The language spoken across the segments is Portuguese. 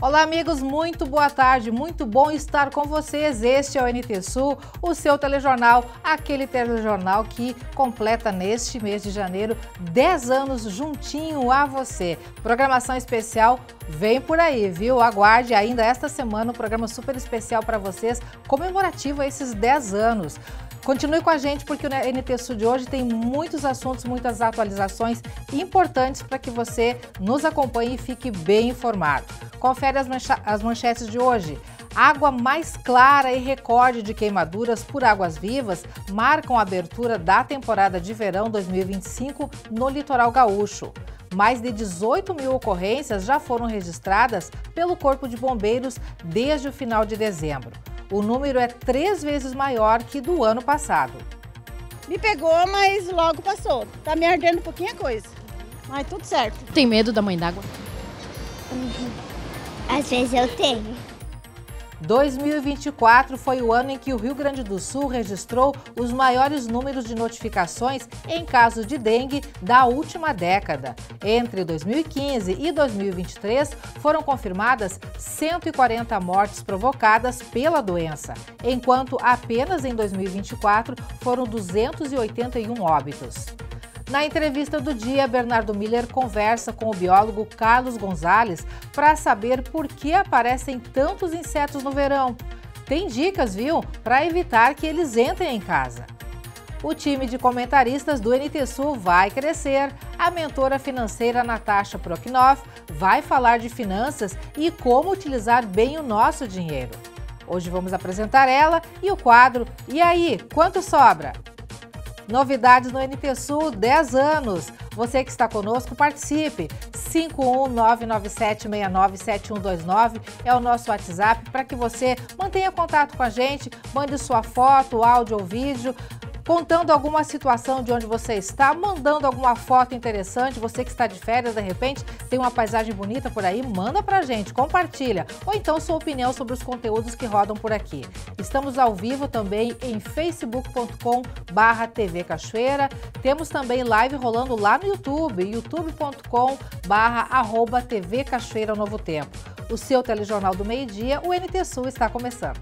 Olá, amigos, muito boa tarde, muito bom estar com vocês. Este é o NT Sul, o seu telejornal, aquele telejornal que completa neste mês de janeiro 10 anos juntinho a você. Programação especial vem por aí, viu? Aguarde ainda esta semana um programa super especial para vocês, comemorativo a esses 10 anos. Continue com a gente porque o NT Sul de hoje tem muitos assuntos, muitas atualizações importantes para que você nos acompanhe e fique bem informado. Confere as manchetes de hoje. Água mais clara e recorde de queimaduras por águas-vivas marcam a abertura da temporada de verão 2025 no litoral gaúcho. Mais de 18 mil ocorrências já foram registradas pelo Corpo de Bombeiros desde o final de dezembro. O número é 3 vezes maior que do ano passado. Me pegou, mas logo passou. Tá me ardendo um pouquinho a coisa. Mas tudo certo. Tem medo da mãe d'água? Às vezes eu tenho. 2024 foi o ano em que o Rio Grande do Sul registrou os maiores números de notificações em casos de dengue da última década. Entre 2015 e 2023, foram confirmadas 140 mortes provocadas pela doença, enquanto apenas em 2024 foram 281 óbitos. Na entrevista do dia, Bernardo Miller conversa com o biólogo Carlos Gonzalez para saber por que aparecem tantos insetos no verão. Tem dicas, viu, para evitar que eles entrem em casa. O time de comentaristas do NT Sul vai crescer. A mentora financeira Natasha Proknoff vai falar de finanças e como utilizar bem o nosso dinheiro. Hoje vamos apresentar ela e o quadro E aí, quanto sobra? Novidades no NT Sul, 10 anos. Você que está conosco, participe. 51997697129 é o nosso WhatsApp para que você mantenha contato com a gente, mande sua foto, áudio ou vídeo, contando alguma situação de onde você está, mandando alguma foto interessante, você que está de férias, de repente, tem uma paisagem bonita por aí, manda pra gente, compartilha, ou então sua opinião sobre os conteúdos que rodam por aqui. Estamos ao vivo também em facebook.com/TV Cachoeira, temos também live rolando lá no YouTube, youtube.com/@TV Cachoeira Novo Tempo. O seu telejornal do meio-dia, o NT Sul, está começando.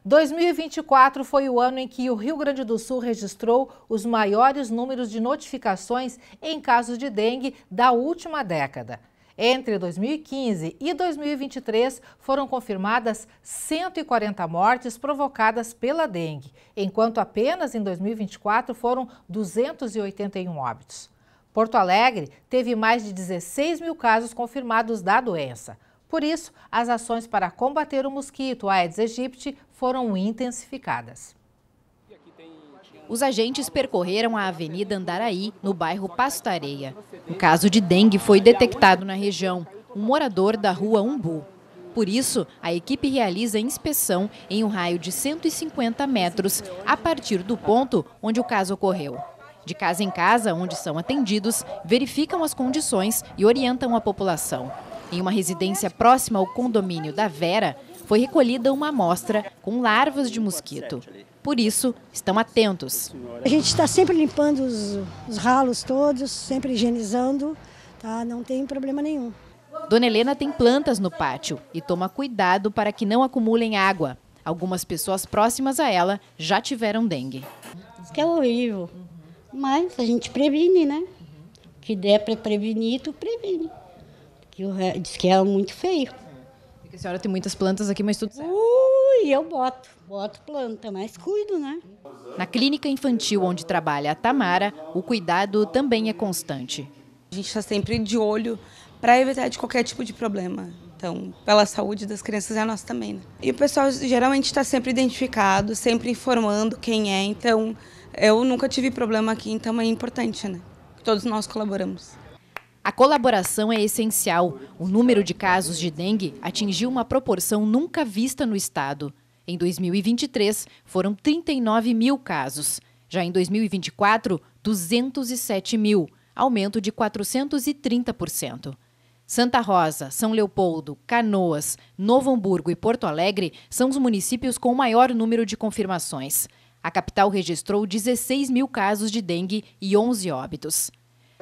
Em 2024 foi o ano em que o Rio Grande do Sul registrou os maiores números de notificações em casos de dengue da última década. Entre 2015 e 2023 foram confirmadas 140 mortes provocadas pela dengue, enquanto apenas em 2024 foram 281 óbitos. Porto Alegre teve mais de 16 mil casos confirmados da doença. Por isso, as ações para combater o mosquito Aedes aegypti foram intensificadas. Os agentes percorreram a Avenida Andaraí, no bairro Pasto Areia. Um caso de dengue foi detectado na região, um morador da rua Umbu. Por isso, a equipe realiza inspeção em um raio de 150 metros, a partir do ponto onde o caso ocorreu. De casa em casa, onde são atendidos, verificam as condições e orientam a população. Em uma residência próxima ao condomínio da Vera, foi recolhida uma amostra com larvas de mosquito. Por isso, estão atentos. A gente está sempre limpando os ralos todos, sempre higienizando, tá? Não tem problema nenhum. Dona Helena tem plantas no pátio e toma cuidado para que não acumulem água. Algumas pessoas próximas a ela já tiveram dengue. Isso que é horrível, mas a gente previne, né? O que der para prevenir, tu previne. Diz que é muito feio. A senhora tem muitas plantas aqui, mas tudo certo. Eu boto planta, mas cuido, né? Na clínica infantil onde trabalha a Tamara, o cuidado também é constante. A gente está sempre de olho para evitar de qualquer tipo de problema. Então, pela saúde das crianças é a nossa também, né? E o pessoal geralmente está sempre identificado, sempre informando quem é. Então, eu nunca tive problema aqui, então é importante, né? Todos nós colaboramos. A colaboração é essencial. O número de casos de dengue atingiu uma proporção nunca vista no estado. Em 2023, foram 39 mil casos. Já em 2024, 207 mil, aumento de 430%. Santa Rosa, São Leopoldo, Canoas, Novo Hamburgo e Porto Alegre são os municípios com maior número de confirmações. A capital registrou 16 mil casos de dengue e 11 óbitos.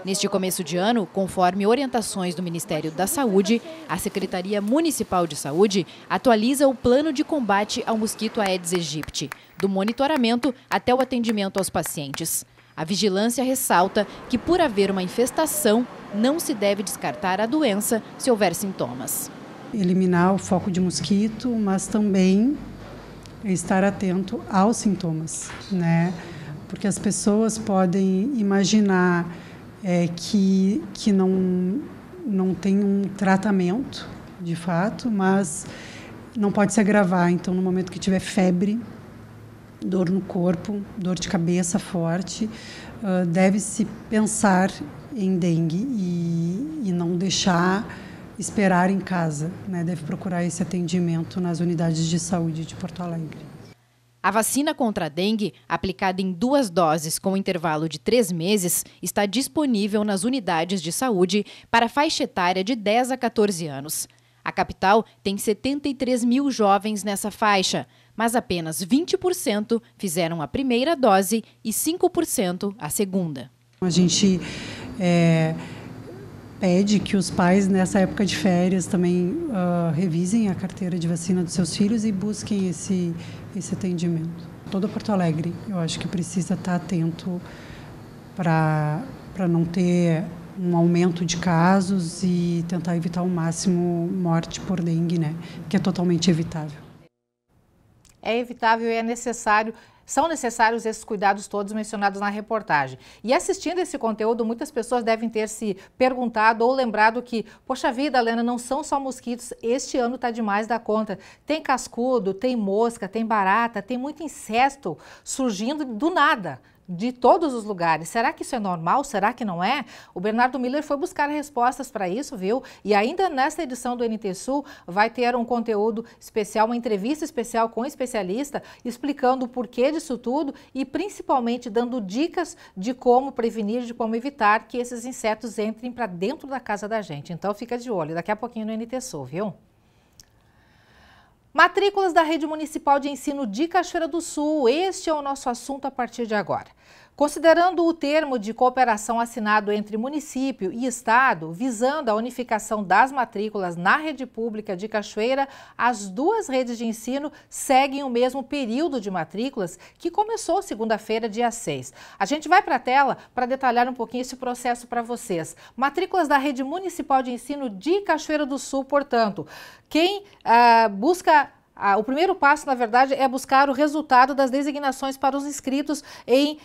Neste começo de ano, conforme orientações do Ministério da Saúde, a Secretaria Municipal de Saúde atualiza o plano de combate ao mosquito Aedes aegypti, do monitoramento até o atendimento aos pacientes. A vigilância ressalta que, por haver uma infestação, não se deve descartar a doença se houver sintomas. Eliminar o foco de mosquito, mas também estar atento aos sintomas, né? Porque as pessoas podem imaginar que não tem um tratamento, de fato, mas não pode se agravar. Então, no momento que tiver febre, dor no corpo, dor de cabeça forte, deve-se pensar em dengue e não deixar esperar em casa, né? Deve procurar esse atendimento nas unidades de saúde de Porto Alegre. A vacina contra a dengue, aplicada em 2 doses com intervalo de 3 meses, está disponível nas unidades de saúde para a faixa etária de 10 a 14 anos. A capital tem 73 mil jovens nessa faixa, mas apenas 20% fizeram a primeira dose e 5% a segunda. A gente pede que os pais, nessa época de férias, também revisem a carteira de vacina dos seus filhos e busquem esse atendimento. Todo Porto Alegre, eu acho que precisa estar atento para não ter um aumento de casos e tentar evitar ao máximo morte por dengue, né? Que é totalmente evitável. É evitável e é necessário. São necessários esses cuidados todos mencionados na reportagem. E assistindo esse conteúdo, muitas pessoas devem ter se perguntado ou lembrado que, poxa vida, Lena, não são só mosquitos, este ano está demais da conta. Tem cascudo, tem mosca, tem barata, tem muito inseto surgindo do nada, de todos os lugares. Será que isso é normal? Será que não é? O Bernardo Miller foi buscar respostas para isso, viu? E ainda nesta edição do NT Sul vai ter um conteúdo especial, uma entrevista especial com um especialista, explicando o porquê disso tudo e principalmente dando dicas de como prevenir, de como evitar que esses insetos entrem para dentro da casa da gente. Então fica de olho, daqui a pouquinho no NT Sul, viu? Matrículas da Rede Municipal de Ensino de Cachoeira do Sul, este é o nosso assunto a partir de agora. Considerando o termo de cooperação assinado entre município e estado, visando a unificação das matrículas na rede pública de Cachoeira, as 2 redes de ensino seguem o mesmo período de matrículas que começou segunda-feira, dia 6. A gente vai para a tela para detalhar um pouquinho esse processo para vocês. Matrículas da Rede Municipal de Ensino de Cachoeira do Sul, portanto, quem busca... o primeiro passo, na verdade, é buscar o resultado das designações para os inscritos em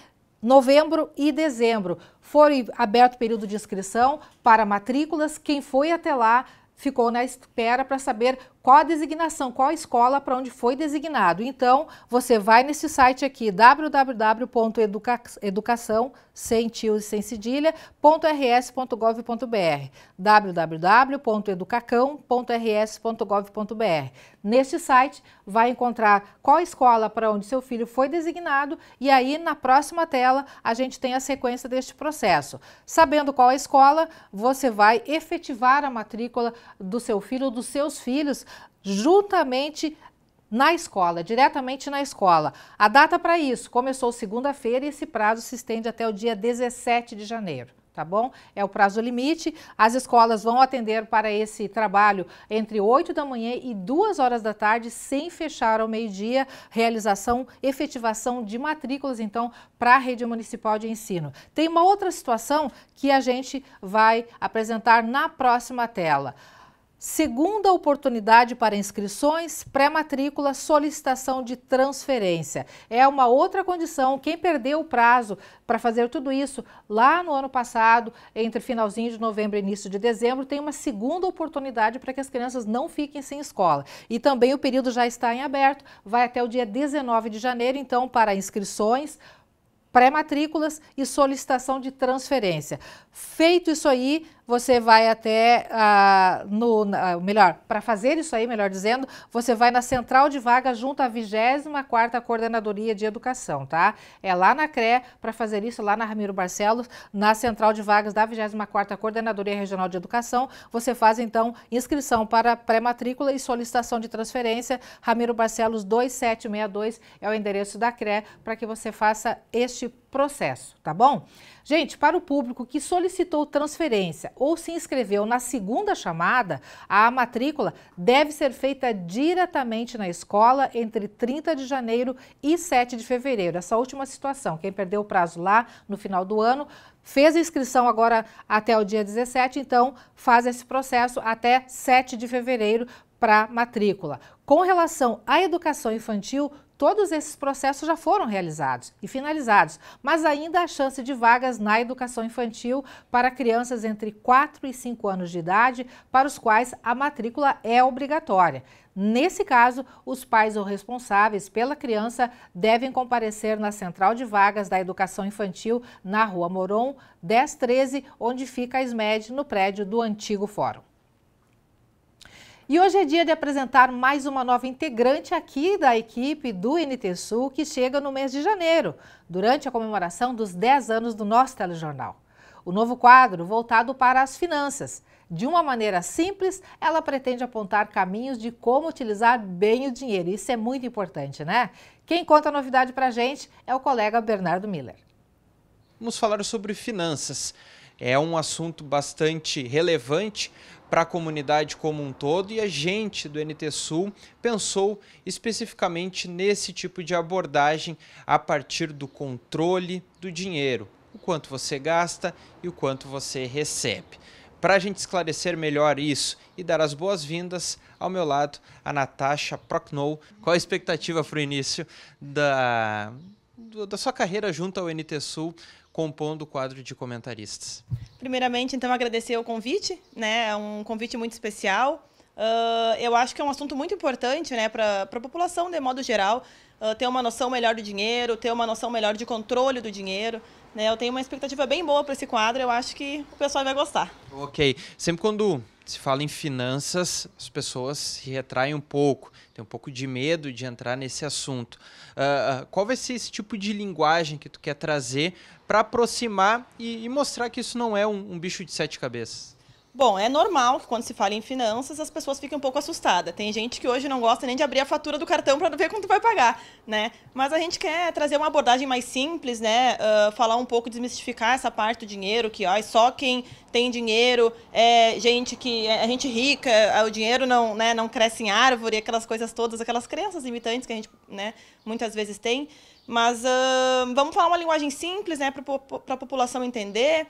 novembro e dezembro. Foi aberto o período de inscrição para matrículas. Quem foi até lá ficou na espera para saber qual a designação, qual a escola para onde foi designado. Então, você vai nesse site aqui, www.educação, sem tio e sem cedilha, .rs.gov.br, www.educacão.rs.gov.br. Neste site, vai encontrar qual escola para onde seu filho foi designado e aí, na próxima tela, a gente tem a sequência deste processo. Sabendo qual a escola, você vai efetivar a matrícula do seu filho ou dos seus filhos juntamente na escola, diretamente na escola. A data para isso começou segunda-feira e esse prazo se estende até o dia 17 de janeiro. Tá bom? É o prazo limite. As escolas vão atender para esse trabalho entre 8 da manhã e 2 horas da tarde, sem fechar ao meio-dia. Realização, efetivação de matrículas, então, para a rede municipal de ensino. Tem uma outra situação que a gente vai apresentar na próxima tela. Segunda oportunidade para inscrições, pré-matrícula, solicitação de transferência. É uma outra condição. Quem perdeu o prazo para fazer tudo isso lá no ano passado, entre finalzinho de novembro e início de dezembro, tem uma segunda oportunidade para que as crianças não fiquem sem escola. E também o período já está em aberto, vai até o dia 19 de janeiro, então, para inscrições, pré-matrículas e solicitação de transferência. Feito isso aí, você vai até, para fazer isso aí, melhor dizendo, você vai na central de vaga junto à 24ª Coordenadoria de Educação, tá? É lá na CRE, para fazer isso, lá na Ramiro Barcelos, na central de vagas da 24ª Coordenadoria Regional de Educação, você faz, então, inscrição para pré-matrícula e solicitação de transferência. Ramiro Barcelos 2762 é o endereço da CRE, para que você faça este este processo, tá bom? Gente, para o público que solicitou transferência ou se inscreveu na segunda chamada, a matrícula deve ser feita diretamente na escola entre 30 de janeiro e 7 de fevereiro. Essa última situação, quem perdeu o prazo lá no final do ano, fez a inscrição agora até o dia 17, então faz esse processo até 7 de fevereiro para matrícula. Com relação à educação infantil, todos esses processos já foram realizados e finalizados, mas ainda há chance de vagas na educação infantil para crianças entre 4 e 5 anos de idade, para os quais a matrícula é obrigatória. Nesse caso, os pais ou responsáveis pela criança devem comparecer na Central de Vagas da Educação Infantil, na Rua Moron, 1013, onde fica a SMED, no prédio do antigo Fórum. E hoje é dia de apresentar mais uma nova integrante aqui da equipe do NT Sul, que chega no mês de janeiro, durante a comemoração dos 10 anos do nosso telejornal. O novo quadro voltado para as finanças. De uma maneira simples, ela pretende apontar caminhos de como utilizar bem o dinheiro. Isso é muito importante, né? Quem conta a novidade para a gente é o colega Bernardo Miller. Vamos falar sobre finanças. É um assunto bastante relevante para a comunidade como um todo e a gente do NT Sul pensou especificamente nesse tipo de abordagem a partir do controle do dinheiro, o quanto você gasta e o quanto você recebe. Para a gente esclarecer melhor isso e dar as boas-vindas, ao meu lado, a Natasha Prochnow. Qual a expectativa para o início da sua carreira junto ao NT Sul, compondo o quadro de comentaristas? Primeiramente, então, agradecer o convite, né? É um convite muito especial. Eu acho que é um assunto muito importante, né, para a população, de modo geral, ter uma noção melhor do dinheiro, ter uma noção melhor de controle do dinheiro. Né? Eu tenho uma expectativa bem boa para esse quadro, eu acho que o pessoal vai gostar. Ok. Sempre quando se fala em finanças, as pessoas se retraem um pouco, tem um pouco de medo de entrar nesse assunto. Qual vai ser esse tipo de linguagem que tu quer trazer para aproximar e mostrar que isso não é um bicho de 7 cabeças? Bom, é normal que quando se fala em finanças as pessoas fiquem um pouco assustadas. Tem gente que hoje não gosta nem de abrir a fatura do cartão para ver quanto vai pagar, né? Mas a gente quer trazer uma abordagem mais simples, né? Falar um pouco, desmistificar essa parte do dinheiro, que só quem tem dinheiro é gente rica, o dinheiro não cresce em árvore, aquelas coisas todas, aquelas crenças limitantes que a gente, né, muitas vezes tem. Mas vamos falar uma linguagem simples, né, para a população entender.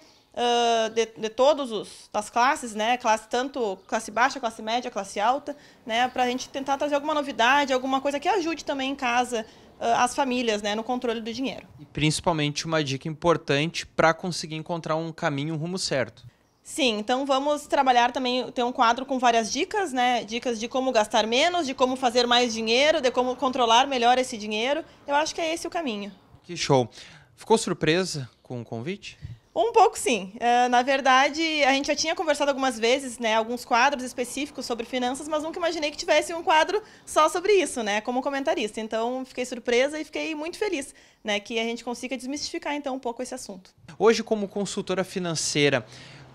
De todas as classes, né? Tanto classe baixa, classe média, classe alta, né? Para a gente tentar trazer alguma novidade, alguma coisa que ajude também em casa as famílias, né? No controle do dinheiro. E principalmente uma dica importante para conseguir encontrar um caminho, um rumo certo. Sim, então vamos trabalhar também, ter um quadro com várias dicas, né? Dicas de como gastar menos, de como fazer mais dinheiro, de como controlar melhor esse dinheiro. Eu acho que é esse o caminho. Que show! Ficou surpresa com o convite? Um pouco, sim. Na verdade, a gente já tinha conversado algumas vezes, né, alguns quadros específicos sobre finanças, mas nunca imaginei que tivesse um quadro só sobre isso, né, como comentarista. Então, fiquei surpresa e fiquei muito feliz, né, que a gente consiga desmistificar, então, um pouco esse assunto. Hoje, como consultora financeira,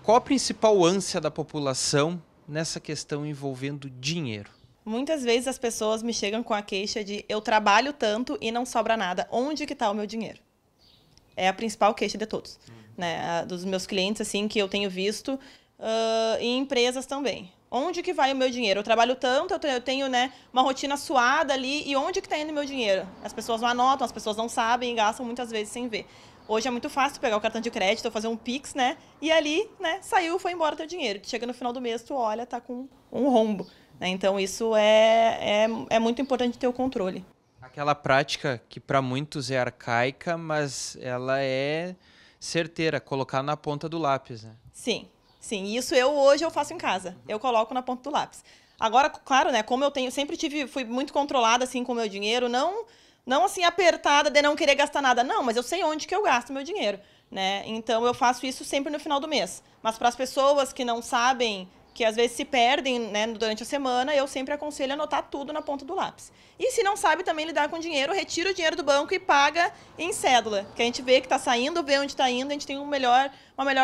qual a principal ânsia da população nessa questão envolvendo dinheiro? Muitas vezes as pessoas me chegam com a queixa de eu trabalho tanto e não sobra nada. Onde que está o meu dinheiro? É a principal queixa de todos. Né, dos meus clientes, assim, que eu tenho visto, e empresas também. Onde que vai o meu dinheiro? Eu trabalho tanto, eu tenho, né, uma rotina suada ali, e onde que está indo o meu dinheiro? As pessoas não anotam, as pessoas não sabem e gastam muitas vezes sem ver. Hoje é muito fácil pegar o cartão de crédito ou fazer um Pix, né, e ali, né, saiu, foi embora o teu dinheiro. Chega no final do mês, tu olha, tá com um rombo. Né? Então, isso é muito importante ter o controle. Aquela prática que para muitos é arcaica, mas ela é certeira, colocar na ponta do lápis, né? Sim, sim. Isso hoje eu faço em casa. Eu coloco na ponta do lápis. Agora, claro, né? Como eu fui muito controlada assim com o meu dinheiro, não assim apertada de não querer gastar nada, não. Mas eu sei onde que eu gasto meu dinheiro, né? Então eu faço isso sempre no final do mês. Mas para as pessoas que não sabem que às vezes se perdem, né, durante a semana, eu sempre aconselho anotar tudo na ponta do lápis. E se não sabe também lidar com dinheiro, retira o dinheiro do banco e paga em cédula, que a gente vê que está saindo, vê onde está indo, a gente tem uma melhor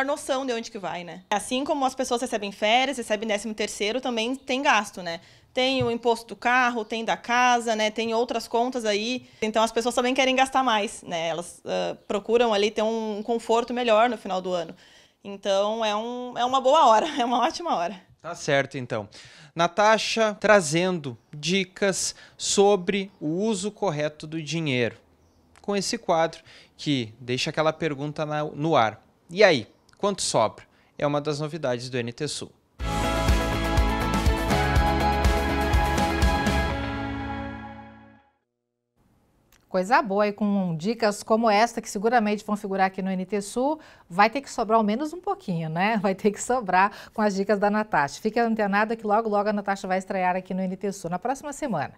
noção de onde que vai, né? Assim como as pessoas recebem férias, recebem 13º, também tem gasto, né? Tem o imposto do carro, tem da casa, né? Tem outras contas aí. Então as pessoas também querem gastar mais, né? Elas procuram ali ter um conforto melhor no final do ano. Então é uma boa hora, é uma ótima hora. Tá certo, então. Natasha trazendo dicas sobre o uso correto do dinheiro, com esse quadro que deixa aquela pergunta no ar. E aí, quanto sobra? É uma das novidades do NT Sul. Coisa boa, e com dicas como esta, que seguramente vão figurar aqui no NT Sul, vai ter que sobrar ao menos um pouquinho, né? Vai ter que sobrar com as dicas da Natasha. Fique antenada que logo, logo a Natasha vai estrear aqui no NT Sul, na próxima semana.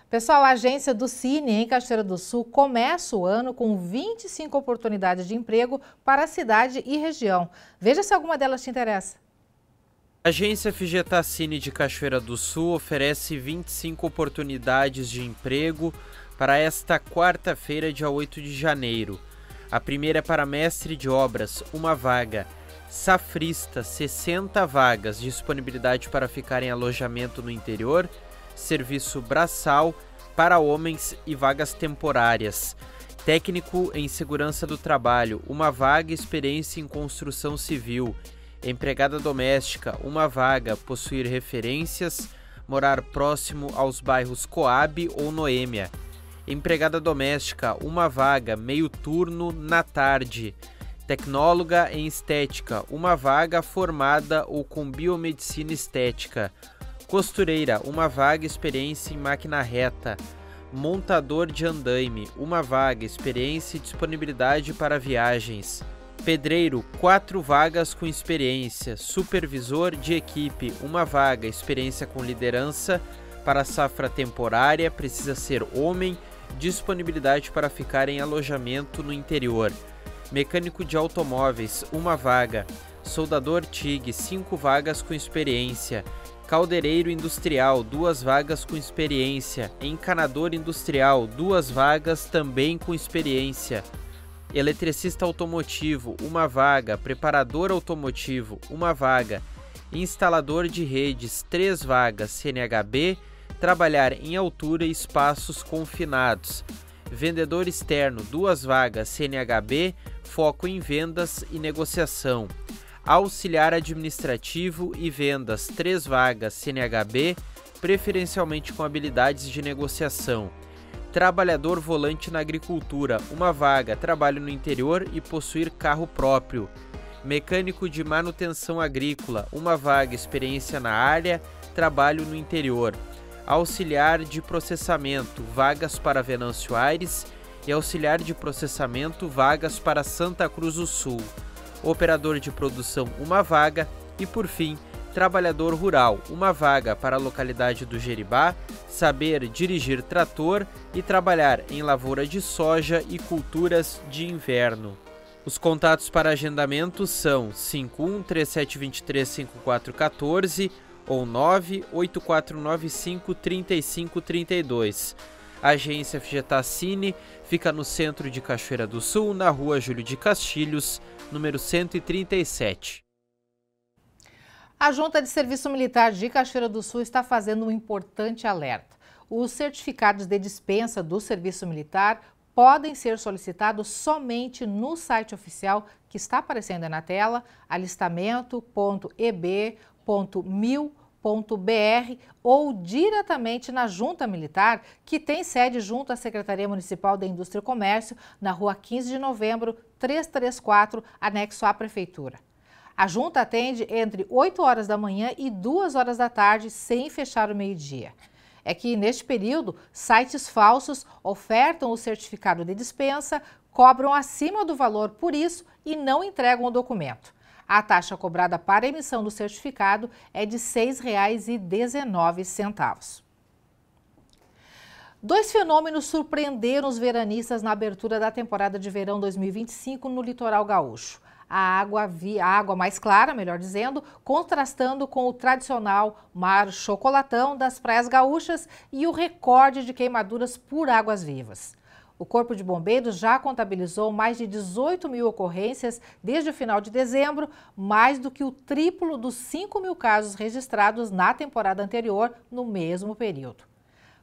Pessoal, a agência do Cine, em Cachoeira do Sul, começa o ano com 25 oportunidades de emprego para a cidade e região. Veja se alguma delas te interessa. A agência FGTA Cine de Cachoeira do Sul oferece 25 oportunidades de emprego para esta quarta-feira, dia 8 de janeiro. A primeira é para mestre de obras, uma vaga. Safrista, 60 vagas, disponibilidade para ficar em alojamento no interior. Serviço braçal para homens e vagas temporárias. Técnico em segurança do trabalho, uma vaga, experiência em construção civil. Empregada doméstica, uma vaga, possuir referências, morar próximo aos bairros Coab ou Noêmia. Empregada doméstica, uma vaga, meio turno na tarde. Tecnóloga em estética, uma vaga, formada ou com biomedicina estética. Costureira, uma vaga, experiência em máquina reta. Montador de andaime, uma vaga, experiência e disponibilidade para viagens. Pedreiro, 4 vagas com experiência. Supervisor de equipe, uma vaga, experiência com liderança. Para safra temporária, precisa ser homem, disponibilidade para ficar em alojamento no interior. Mecânico de automóveis, uma vaga. Soldador TIG, 5 vagas com experiência. Caldeireiro industrial, 2 vagas com experiência. Encanador industrial, 2 vagas também com experiência. Eletricista automotivo, uma vaga. Preparador automotivo, uma vaga. Instalador de redes, 3 vagas. CNHB, trabalhar em altura e espaços confinados. Vendedor externo, 2 vagas. CNHB, foco em vendas e negociação. Auxiliar administrativo e vendas, 3 vagas. CNHB, preferencialmente com habilidades de negociação. Trabalhador volante na agricultura, uma vaga. Trabalho no interior e possuir carro próprio. Mecânico de manutenção agrícola, uma vaga. Experiência na área, trabalho no interior. Auxiliar de processamento, vagas para Venâncio Aires, e auxiliar de processamento, vagas para Santa Cruz do Sul. Operador de produção, uma vaga. E por fim, trabalhador rural, uma vaga para a localidade do Jeribá, saber dirigir trator e trabalhar em lavoura de soja e culturas de inverno. Os contatos para agendamento são 51-3723-5414 ou 98495-3532. A agência FGTA Cine fica no centro de Cachoeira do Sul, na rua Júlio de Castilhos, número 137. A Junta de Serviço Militar de Cachoeira do Sul está fazendo um importante alerta. Os certificados de dispensa do serviço militar podem ser solicitados somente no site oficial que está aparecendo aí na tela, alistamento.eb.mil.br, ou diretamente na Junta Militar, que tem sede junto à Secretaria Municipal da Indústria e Comércio, na rua 15 de novembro, 334, anexo à Prefeitura. A Junta atende entre 8 horas da manhã e 2 horas da tarde, sem fechar o meio-dia. É que, neste período, sites falsos ofertam o certificado de dispensa, cobram acima do valor por isso e não entregam o documento. A taxa cobrada para a emissão do certificado é de R$ 6,19. 2 fenômenos surpreenderam os veranistas na abertura da temporada de verão 2025 no litoral gaúcho. a água mais clara, melhor dizendo, contrastando com o tradicional mar chocolatão das praias gaúchas e o recorde de queimaduras por águas vivas. O Corpo de Bombeiros já contabilizou mais de 18 mil ocorrências desde o final de dezembro, mais do que o triplo dos 5 mil casos registrados na temporada anterior, no mesmo período.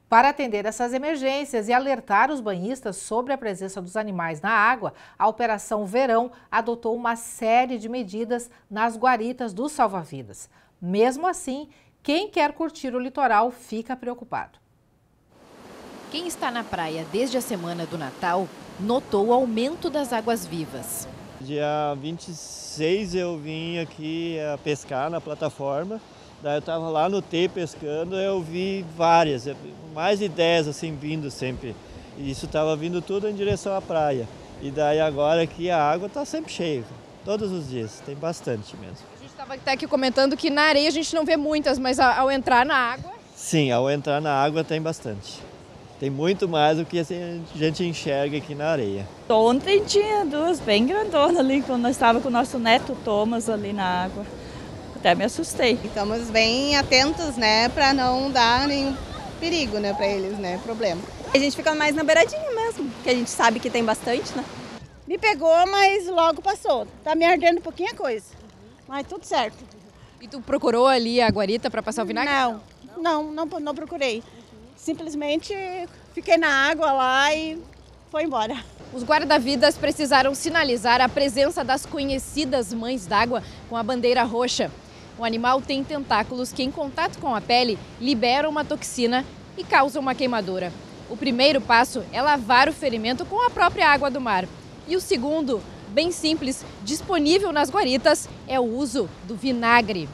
Para atender essas emergências e alertar os banhistas sobre a presença dos animais na água, a Operação Verão adotou uma série de medidas nas guaritas dos salva-vidas. Mesmo assim, quem quer curtir o litoral fica preocupado. Quem está na praia desde a semana do Natal notou o aumento das águas-vivas. Dia 26 eu vim aqui pescar na plataforma, daí eu estava lá no T pescando, eu vi várias, mais de 10 assim vindo sempre. E isso estava vindo tudo em direção à praia. E daí agora aqui a água está sempre cheia, todos os dias, tem bastante mesmo. A gente estava até aqui comentando que na areia a gente não vê muitas, mas ao entrar na água... Sim, ao entrar na água tem bastante. Tem muito mais do que a gente enxerga aqui na areia. Ontem tinha duas bem grandonas ali, quando nós estávamos com o nosso neto Thomas ali na água. Até me assustei. Estamos bem atentos, né, para não dar nenhum perigo, né, para eles, né, problema. A gente fica mais na beiradinha mesmo, que a gente sabe que tem bastante, né? Me pegou, mas logo passou. Tá me ardendo um pouquinho a coisa, mas tudo certo. E tu procurou ali a guarita para passar o vinagre? Não procurei. Simplesmente fiquei na água lá e foi embora. Os guarda-vidas precisaram sinalizar a presença das conhecidas mães d'água com a bandeira roxa. O animal tem tentáculos que, em contato com a pele, liberam uma toxina e causam uma queimadura. O primeiro passo é lavar o ferimento com a própria água do mar. E o segundo, bem simples, disponível nas guaritas, é o uso do vinagre.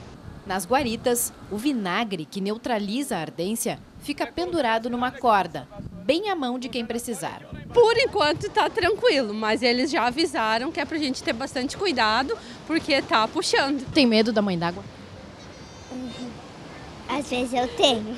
Nas guaritas, o vinagre, que neutraliza a ardência, fica pendurado numa corda, bem à mão de quem precisar. Por enquanto está tranquilo, mas eles já avisaram que é pra gente ter bastante cuidado, porque tá puxando. Tem medo da mãe d'água? Às vezes eu tenho.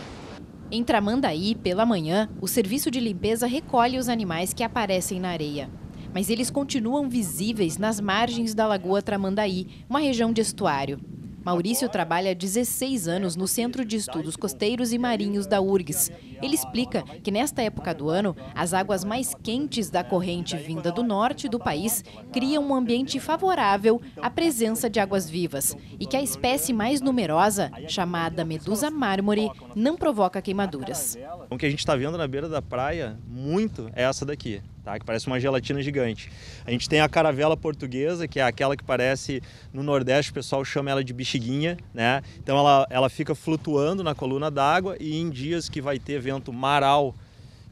Em Tramandaí, pela manhã, o serviço de limpeza recolhe os animais que aparecem na areia. Mas eles continuam visíveis nas margens da Lagoa Tramandaí, uma região de estuário. Maurício trabalha há 16 anos no Centro de Estudos Costeiros e Marinhos da URGS. Ele explica que nesta época do ano, as águas mais quentes da corrente vinda do norte do país criam um ambiente favorável à presença de águas-vivas e que a espécie mais numerosa, chamada medusa mármore, não provoca queimaduras. O que a gente está vendo na beira da praia, muito, é essa daqui. Tá, que parece uma gelatina gigante. A gente tem a caravela portuguesa, que é aquela que parece, no Nordeste o pessoal chama ela de bexiguinha, né? Então ela fica flutuando na coluna d'água e em dias que vai ter vento maral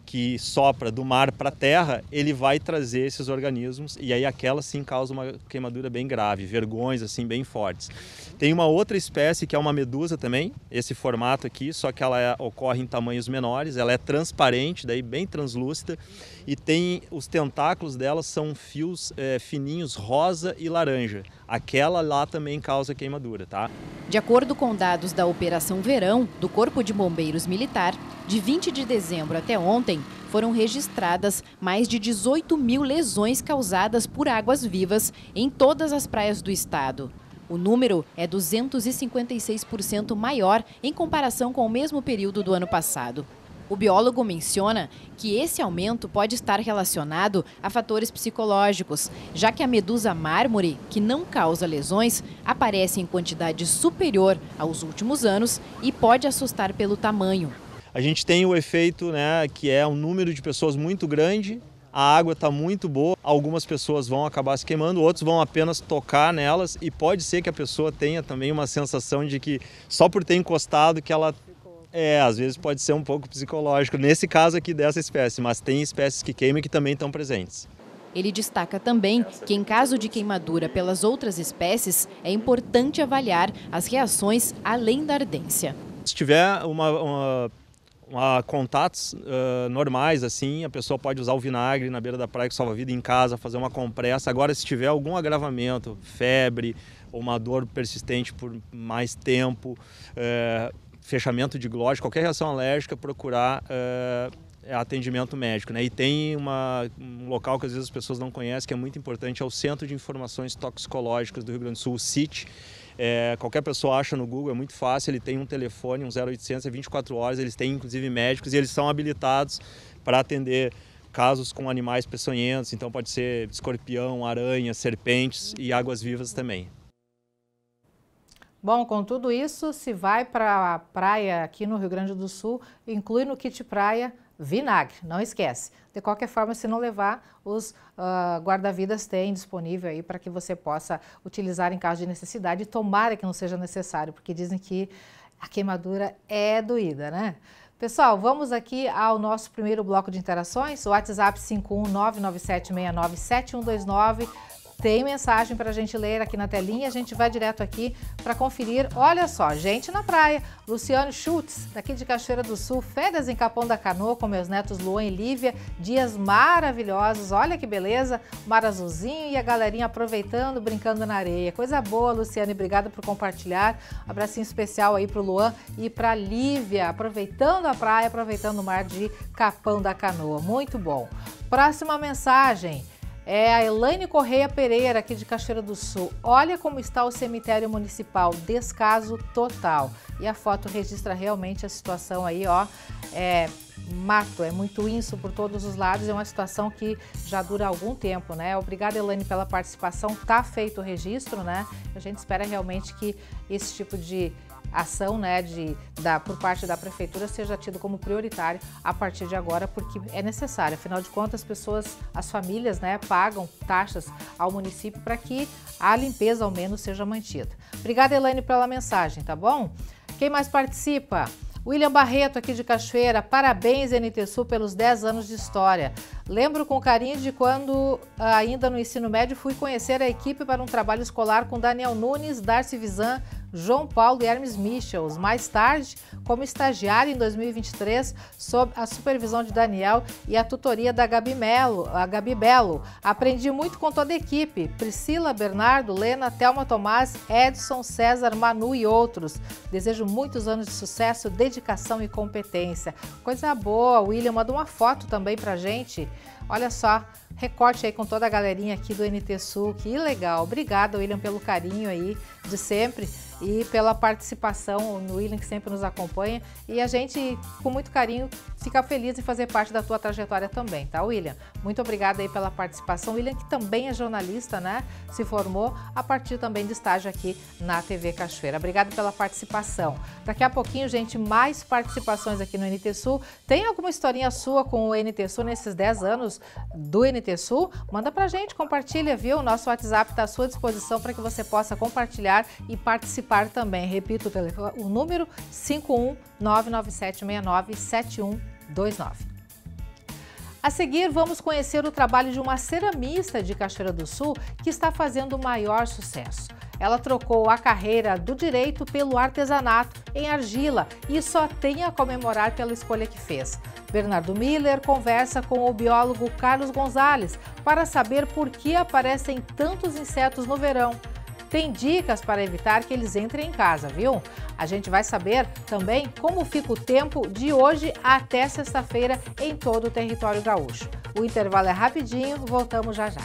que sopra do mar para a terra, ele vai trazer esses organismos e aí aquela sim causa uma queimadura bem grave, vergões assim bem fortes. Tem uma outra espécie que é uma medusa também, esse formato aqui, só que ela ocorre em tamanhos menores, ela é transparente, daí bem translúcida e tem os tentáculos dela são fios fininhos rosa e laranja. Aquela lá também causa queimadura, tá? De acordo com dados da Operação Verão do Corpo de Bombeiros Militar, de 20 de dezembro até ontem, foram registradas mais de 18 mil lesões causadas por águas-vivas em todas as praias do estado. O número é 256% maior em comparação com o mesmo período do ano passado. O biólogo menciona que esse aumento pode estar relacionado a fatores psicológicos, já que a medusa mármore, que não causa lesões, aparece em quantidade superior aos últimos anos e pode assustar pelo tamanho. A gente tem o efeito, né, que é um número de pessoas muito grande, a água está muito boa, algumas pessoas vão acabar se queimando, outros vão apenas tocar nelas e pode ser que a pessoa tenha também uma sensação de que só por ter encostado que ela... às vezes pode ser um pouco psicológico, nesse caso aqui dessa espécie, mas tem espécies que queimam que também estão presentes. Ele destaca também que em caso de queimadura pelas outras espécies, é importante avaliar as reações além da ardência. Se tiver contatos normais, assim, a pessoa pode usar o vinagre na beira da praia que salva a vida em casa, fazer uma compressa. Agora, se tiver algum agravamento, febre ou uma dor persistente por mais tempo, fechamento de glote, qualquer reação alérgica, procurar atendimento médico, né? E tem um local que às vezes as pessoas não conhecem, que é muito importante, é o Centro de Informações Toxicológicas do Rio Grande do Sul, o CIT. Qualquer pessoa acha no Google, é muito fácil, ele tem um telefone, um 0800, é 24 horas, eles têm inclusive médicos e eles são habilitados para atender casos com animais peçonhentos, então pode ser escorpião, aranha, serpentes e águas-vivas também. Bom, com tudo isso, se vai para a praia aqui no Rio Grande do Sul, inclui no kit praia vinagre, não esquece. De qualquer forma, se não levar, os guarda-vidas têm disponível aí para que você possa utilizar em caso de necessidade. Tomara que não seja necessário, porque dizem que a queimadura é doída, né? Pessoal, vamos aqui ao nosso primeiro bloco de interações, o WhatsApp 51997697129. Tem mensagem para a gente ler aqui na telinha, a gente vai direto aqui para conferir. Olha só, gente na praia, Luciano Schultz, daqui de Cachoeira do Sul, férias em Capão da Canoa com meus netos Luan e Lívia, dias maravilhosos, olha que beleza, mar azulzinho e a galerinha aproveitando, brincando na areia. Coisa boa, Luciano, e obrigada por compartilhar. Abracinho especial aí para o Luan e para a Lívia, aproveitando a praia, aproveitando o mar de Capão da Canoa, muito bom. Próxima mensagem. É a Elaine Correia Pereira, aqui de Cachoeira do Sul. Olha como está o cemitério municipal, descaso total. E a foto registra realmente a situação aí, ó. Mato, é muito inso por todos os lados, é uma situação que já dura algum tempo, né? Obrigada, Elaine, pela participação. Tá feito o registro, né? A gente espera realmente que esse tipo de ação, né, por parte da prefeitura seja tido como prioritário a partir de agora, porque é necessário. Afinal de contas, as famílias, né, pagam taxas ao município para que a limpeza ao menos seja mantida. Obrigada, Elaine, pela mensagem, tá bom? Quem mais participa? William Barreto, aqui de Cachoeira, parabéns, NTSul, pelos 10 anos de história. Lembro com carinho de quando, ainda no ensino médio, fui conhecer a equipe para um trabalho escolar com Daniel Nunes, Darcy Vizan, João Paulo e Hermes Michels. Mais tarde, como estagiário em 2023, sob a supervisão de Daniel e a tutoria da Gabi Belo. Aprendi muito com toda a equipe, Priscila, Bernardo, Lena, Thelma Tomás, Edson, César, Manu e outros. Desejo muitos anos de sucesso, dedicação e competência. Coisa boa, William, manda uma foto também pra gente. Olha só, recorte aí com toda a galerinha aqui do NTSul, que legal. Obrigada, William, pelo carinho aí de sempre e pela participação, no William, que sempre nos acompanha. E a gente, com muito carinho, fica feliz em fazer parte da tua trajetória também, tá, William? Muito obrigada aí pela participação. William, que também é jornalista, né? Se formou a partir também de estágio aqui na TV Cachoeira. Obrigada pela participação. Daqui a pouquinho, gente, mais participações aqui no NTSul. Tem alguma historinha sua com o NTSul nesses 10 anos do NTSul? Manda pra gente, compartilha, viu? O nosso WhatsApp está à sua disposição para que você possa compartilhar e participar também. Repito o número 51997697129. A seguir, vamos conhecer o trabalho de uma ceramista de Cachoeira do Sul que está fazendo o maior sucesso. Ela trocou a carreira do direito pelo artesanato em argila e só tem a comemorar pela escolha que fez. Bernardo Miller conversa com o biólogo Carlos Gonzalez para saber por que aparecem tantos insetos no verão. Tem dicas para evitar que eles entrem em casa, viu? A gente vai saber também como fica o tempo de hoje até sexta-feira em todo o território gaúcho. O intervalo é rapidinho, voltamos já já.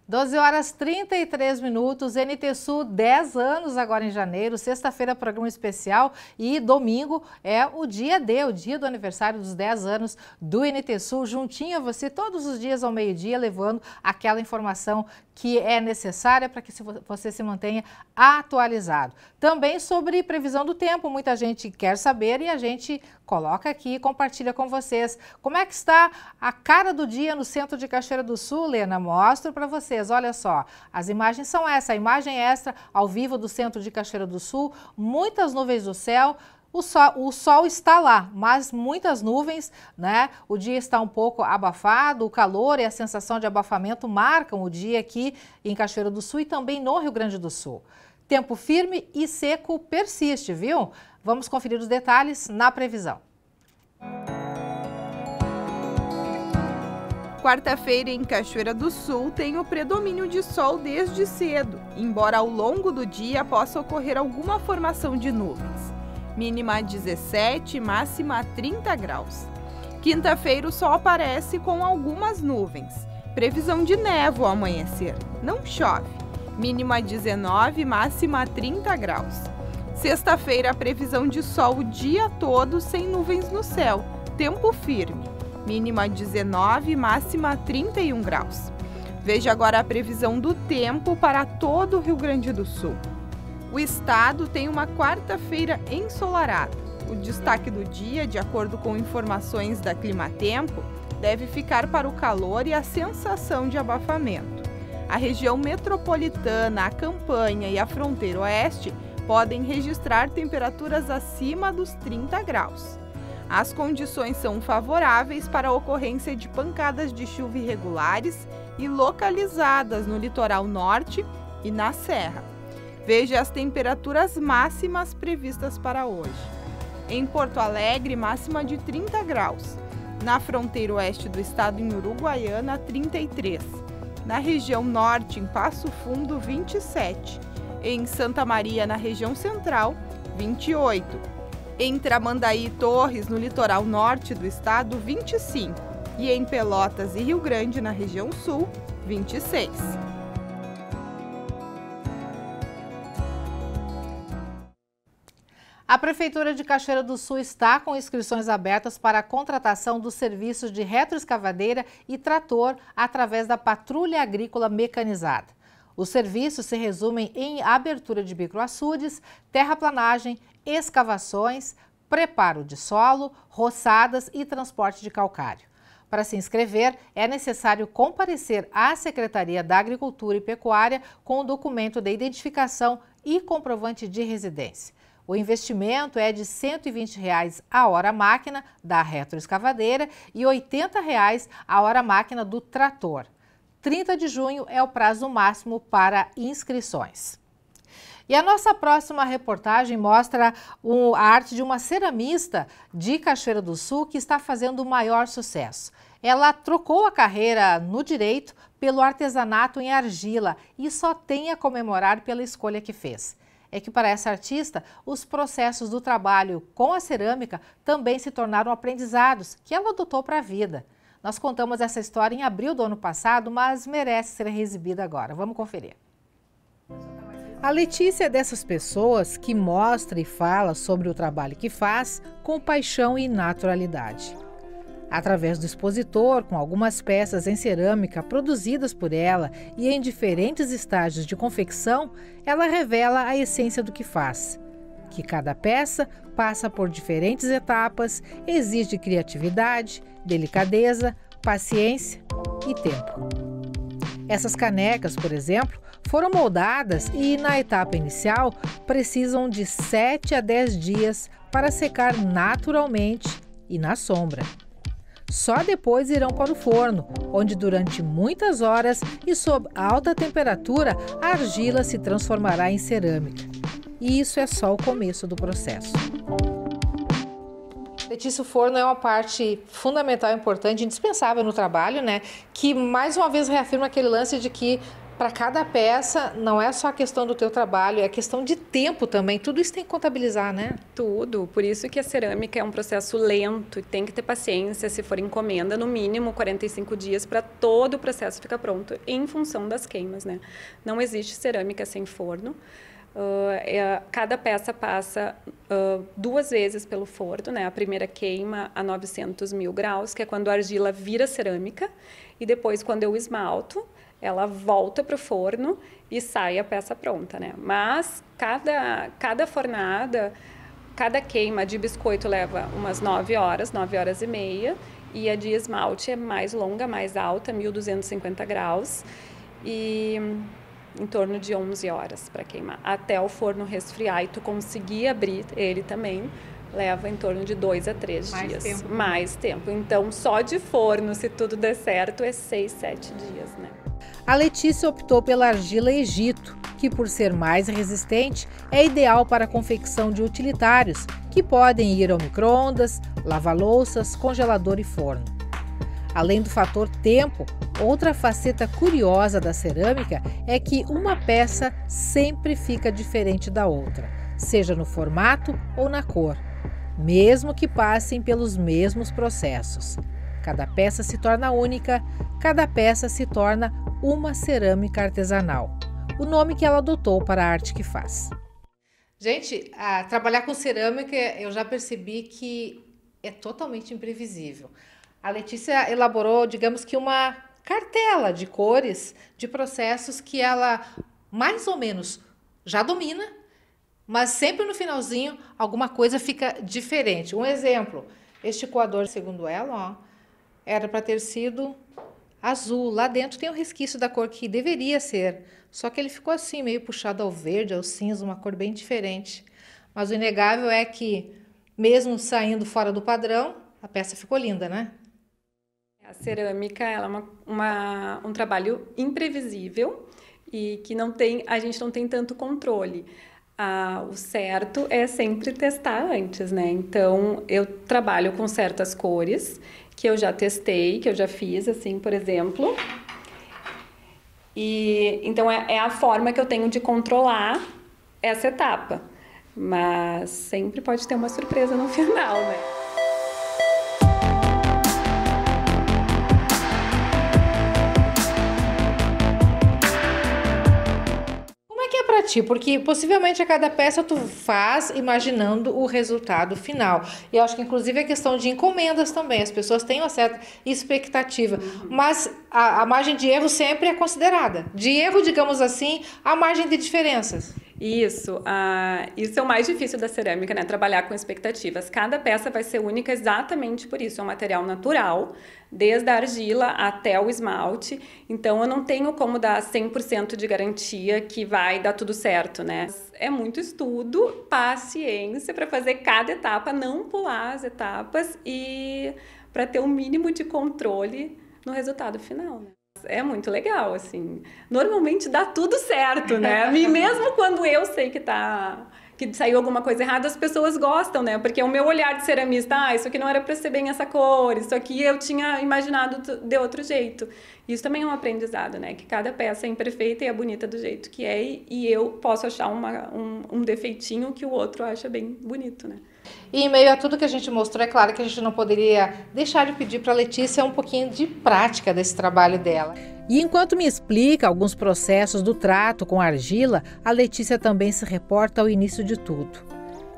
12h33, NTSul, 10 anos agora em janeiro, sexta-feira programa especial e domingo é o dia do aniversário dos 10 anos do NTSul, juntinho a você todos os dias ao meio-dia, levando aquela informação que é necessária para que você se mantenha atualizado. Também sobre previsão do tempo, muita gente quer saber e a gente coloca aqui e compartilha com vocês. Como é que está a cara do dia no centro de Cachoeira do Sul, Lena? Mostro para vocês, olha só. As imagens são essa, a imagem extra ao vivo do centro de Cachoeira do Sul, muitas nuvens do céu. O sol está lá, mas muitas nuvens, né? O dia está um pouco abafado, o calor e a sensação de abafamento marcam o dia aqui em Cachoeira do Sul e também no Rio Grande do Sul. Tempo firme e seco persiste, viu? Vamos conferir os detalhes na previsão. quarta-feira em Cachoeira do Sul tem o predomínio de sol desde cedo, embora ao longo do dia possa ocorrer alguma formação de nuvens. Mínima 17, máxima 30 graus. Quinta-feira o sol aparece com algumas nuvens. Previsão de névoa ao amanhecer. Não chove. Mínima 19, máxima 30 graus. Sexta-feira a previsão de sol o dia todo sem nuvens no céu. Tempo firme. Mínima 19, máxima 31 graus. Veja agora a previsão do tempo para todo o Rio Grande do Sul. O estado tem uma quarta-feira ensolarada. O destaque do dia, de acordo com informações da Climatempo, deve ficar para o calor e a sensação de abafamento. A região metropolitana, a campanha e a fronteira oeste podem registrar temperaturas acima dos 30 graus. As condições são favoráveis para a ocorrência de pancadas de chuva irregulares e localizadas no litoral norte e na serra. Veja as temperaturas máximas previstas para hoje. Em Porto Alegre, máxima de 30 graus. Na fronteira oeste do estado, em Uruguaiana, 33. Na região norte, em Passo Fundo, 27. Em Santa Maria, na região central, 28. Em Tramandaí e Torres, no litoral norte do estado, 25. E em Pelotas e Rio Grande, na região sul, 26. A Prefeitura de Cachoeira do Sul está com inscrições abertas para a contratação dos serviços de retroescavadeira e trator através da Patrulha Agrícola Mecanizada. Os serviços se resumem em abertura de microaçudes, terraplanagem, escavações, preparo de solo, roçadas e transporte de calcário. Para se inscrever, é necessário comparecer à Secretaria da Agricultura e Pecuária com o documento de identificação e comprovante de residência. O investimento é de R$ 120 a hora máquina da retroescavadeira e R$ 80 a hora máquina do trator. 30 de junho é o prazo máximo para inscrições. E a nossa próxima reportagem mostra a arte de uma ceramista de Cachoeira do Sul que está fazendo o maior sucesso. Ela trocou a carreira no direito pelo artesanato em argila e só tem a comemorar pela escolha que fez. É que para essa artista, os processos do trabalho com a cerâmica também se tornaram aprendizados que ela adotou para a vida. Nós contamos essa história em abril do ano passado, mas merece ser reexibida agora. Vamos conferir. A Letícia é dessas pessoas que mostra e fala sobre o trabalho que faz com paixão e naturalidade. Através do expositor, com algumas peças em cerâmica produzidas por ela e em diferentes estágios de confecção, ela revela a essência do que faz. Que cada peça passa por diferentes etapas, exige criatividade, delicadeza, paciência e tempo. Essas canecas, por exemplo, foram moldadas e, na etapa inicial, precisam de 7 a 10 dias para secar naturalmente e na sombra. Só depois irão para o forno, onde durante muitas horas e sob alta temperatura, a argila se transformará em cerâmica. E isso é só o começo do processo. Letícia, o forno é uma parte fundamental, importante, indispensável no trabalho, né? Que mais uma vez reafirma aquele lance de que para cada peça não é só a questão do teu trabalho, é a questão de tempo também. Tudo isso tem que contabilizar, né? Tudo. Por isso que a cerâmica é um processo lento, tem que ter paciência. Se for encomenda, no mínimo 45 dias para todo o processo ficar pronto em função das queimas, né? Não existe cerâmica sem forno. Cada peça passa 2 vezes pelo forno, né? A primeira queima a 900.000 graus, que é quando a argila vira cerâmica, e depois, quando eu esmalto, ela volta para o forno e sai a peça pronta, né? Mas cada fornada, cada queima de biscoito leva umas 9 horas e meia, e a de esmalte é mais longa, mais alta, 1.250 graus, e em torno de 11 horas para queimar, até o forno resfriar e tu conseguir abrir ele também, leva em torno de 2 a 3 dias. Mais tempo. Então, só de forno, se tudo der certo, é 6, 7 dias, né? A Letícia optou pela argila Egito, que por ser mais resistente, é ideal para a confecção de utilitários, que podem ir ao micro-ondas, lava-louças, congelador e forno. Além do fator tempo, outra faceta curiosa da cerâmica é que uma peça sempre fica diferente da outra, seja no formato ou na cor, mesmo que passem pelos mesmos processos. Cada peça se torna única, cada peça se torna uma cerâmica artesanal, o nome que ela adotou para a arte que faz. Gente, trabalhar com cerâmica eu já percebi que é totalmente imprevisível. A Letícia elaborou, digamos que uma cartela de cores, de processos que ela mais ou menos já domina, mas sempre no finalzinho alguma coisa fica diferente. Um exemplo, este coador, segundo ela, era para ter sido azul. Lá dentro tem um resquício da cor que deveria ser, só que ele ficou assim, meio puxado ao verde, ao cinza, uma cor bem diferente. Mas o inegável é que, mesmo saindo fora do padrão, a peça ficou linda, né? A cerâmica ela é um trabalho imprevisível e que a gente não tem tanto controle. O certo é sempre testar antes, né? Então, eu trabalho com certas cores que eu já testei, que eu já fiz, assim, por exemplo. E então é a forma que eu tenho de controlar essa etapa. Mas sempre pode ter uma surpresa no final, né? Para ti, porque possivelmente a cada peça tu faz imaginando o resultado final. E eu acho que inclusive a questão de encomendas também, as pessoas têm uma certa expectativa, mas a margem de erro sempre é considerada. De erro, digamos assim, a margem de diferenças. Isso é o mais difícil da cerâmica, né? Trabalhar com expectativas. Cada peça vai ser única exatamente por isso. É um material natural, desde a argila até o esmalte. Então, eu não tenho como dar 100% de garantia que vai dar tudo certo, né? É muito estudo, paciência para fazer cada etapa, não pular as etapas e para ter o mínimo de controle no resultado final, né? É muito legal, assim. Normalmente dá tudo certo, né? E mesmo quando eu sei que saiu alguma coisa errada, as pessoas gostam, né? Porque o meu olhar de ceramista, isso aqui não era para ser bem essa cor, isso aqui eu tinha imaginado de outro jeito. Isso também é um aprendizado, né? Que cada peça é imperfeita e é bonita do jeito que é, e eu posso achar um defeitinho que o outro acha bem bonito, né? E em meio a tudo que a gente mostrou, é claro que a gente não poderia deixar de pedir para a Letícia um pouquinho de prática desse trabalho dela. E enquanto me explica alguns processos do trato com a argila, a Letícia também se reporta ao início de tudo.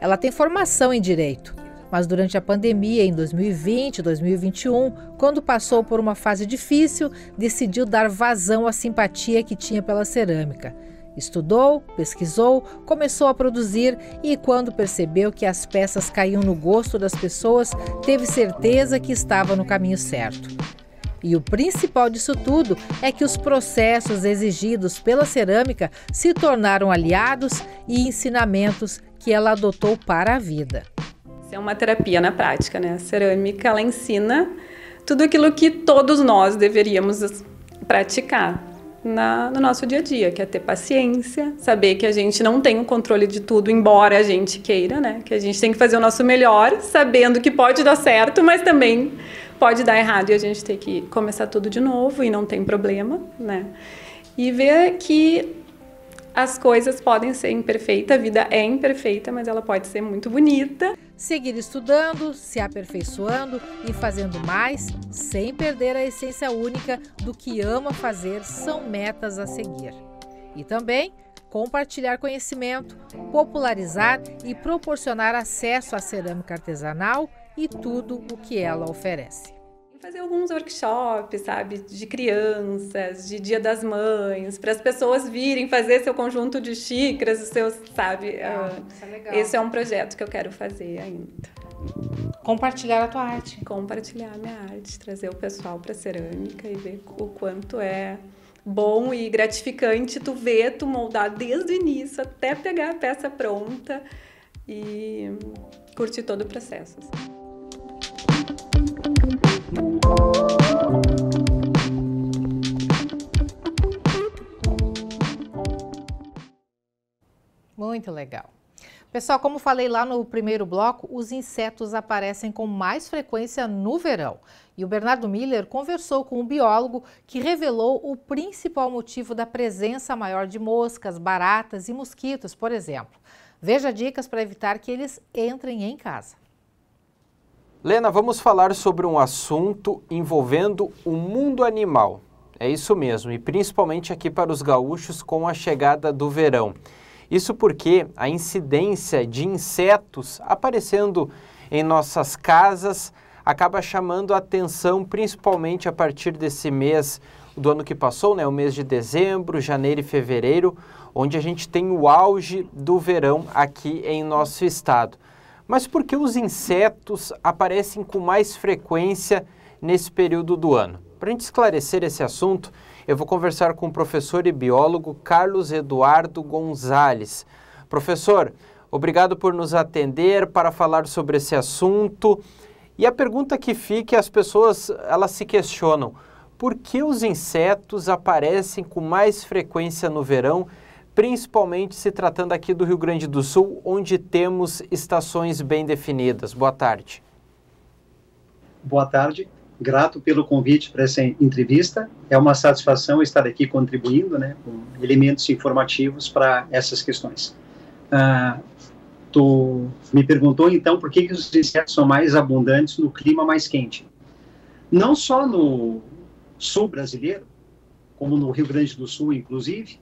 Ela tem formação em Direito, mas durante a pandemia, em 2020 e 2021, quando passou por uma fase difícil, decidiu dar vazão à simpatia que tinha pela cerâmica. Estudou, pesquisou, começou a produzir e, quando percebeu que as peças caíam no gosto das pessoas, teve certeza que estava no caminho certo. E o principal disso tudo é que os processos exigidos pela cerâmica se tornaram aliados e ensinamentos que ela adotou para a vida. Isso é uma terapia na prática, né? A cerâmica, ela ensina tudo aquilo que todos nós deveríamos praticar no nosso dia a dia, que é ter paciência, saber que a gente não tem o controle de tudo, embora a gente queira, né? Que a gente tem que fazer o nosso melhor, sabendo que pode dar certo, mas também pode dar errado e a gente tem que começar tudo de novo e não tem problema, né? E ver que as coisas podem ser imperfeitas, a vida é imperfeita, mas ela pode ser muito bonita. Seguir estudando, se aperfeiçoando e fazendo mais, sem perder a essência única do que ama fazer, são metas a seguir. E também compartilhar conhecimento, popularizar e proporcionar acesso à cerâmica artesanal e tudo o que ela oferece. Fazer alguns workshops, sabe, de crianças, de Dia das Mães, para as pessoas virem fazer seu conjunto de xícaras, seus, sabe? Isso é legal. Esse é um projeto que eu quero fazer ainda. Compartilhar a tua arte. Compartilhar a minha arte, trazer o pessoal para a cerâmica e ver o quanto é bom e gratificante tu ver, tu moldar desde o início até pegar a peça pronta e curtir todo o processo. Muito legal. Pessoal, como falei lá no primeiro bloco, os insetos aparecem com mais frequência no verão. E o Bernardo Miller conversou com um biólogo que revelou o principal motivo da presença maior de moscas, baratas e mosquitos, por exemplo. Veja dicas para evitar que eles entrem em casa. Lena, vamos falar sobre um assunto envolvendo o mundo animal. É isso mesmo, e principalmente aqui para os gaúchos com a chegada do verão. Isso porque a incidência de insetos aparecendo em nossas casas acaba chamando a atenção, principalmente a partir desse mês do ano que passou, né, o mês de dezembro, janeiro e fevereiro, onde a gente tem o auge do verão aqui em nosso estado. Mas por que os insetos aparecem com mais frequência nesse período do ano? Para a gente esclarecer esse assunto, eu vou conversar com o professor e biólogo Carlos Eduardo Gonzalez. Professor, obrigado por nos atender para falar sobre esse assunto. E a pergunta que fica é, as pessoas elas se questionam, por que os insetos aparecem com mais frequência no verão, principalmente se tratando aqui do Rio Grande do Sul, onde temos estações bem definidas? Boa tarde. Boa tarde, grato pelo convite para essa entrevista. É uma satisfação estar aqui contribuindo, né, com elementos informativos para essas questões. Tu me perguntou, então, por que os insetos são mais abundantes no clima mais quente. Não só no sul brasileiro, como no Rio Grande do Sul, inclusive,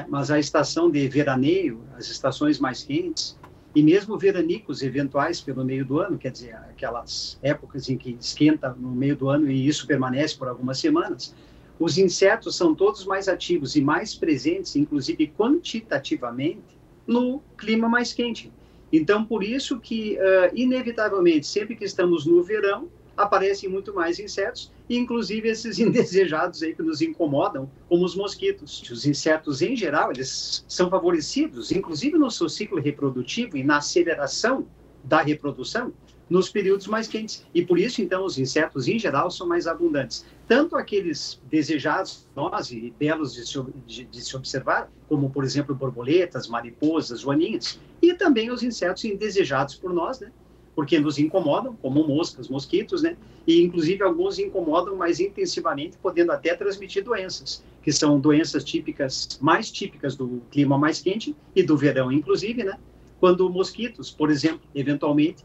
mas a estação de veraneio, as estações mais quentes, e mesmo veranicos eventuais pelo meio do ano, quer dizer, aquelas épocas em que esquenta no meio do ano e isso permanece por algumas semanas, os insetos são todos mais ativos e mais presentes, inclusive quantitativamente, no clima mais quente. Então, por isso que, inevitavelmente, sempre que estamos no verão, aparecem muito mais insetos, e inclusive esses indesejados aí que nos incomodam, como os mosquitos. Os insetos, em geral, eles são favorecidos, inclusive no seu ciclo reprodutivo e na aceleração da reprodução, nos períodos mais quentes. E por isso, então, os insetos, em geral, são mais abundantes. Tanto aqueles desejados por nós e belos de se observar, como, por exemplo, borboletas, mariposas, joaninhas, e também os insetos indesejados por nós, né? Porque nos incomodam, como moscas, mosquitos, né? E, inclusive, alguns incomodam mais intensivamente, podendo até transmitir doenças, que são doenças típicas, mais típicas do clima mais quente e do verão, inclusive, né? Quando mosquitos, por exemplo, eventualmente,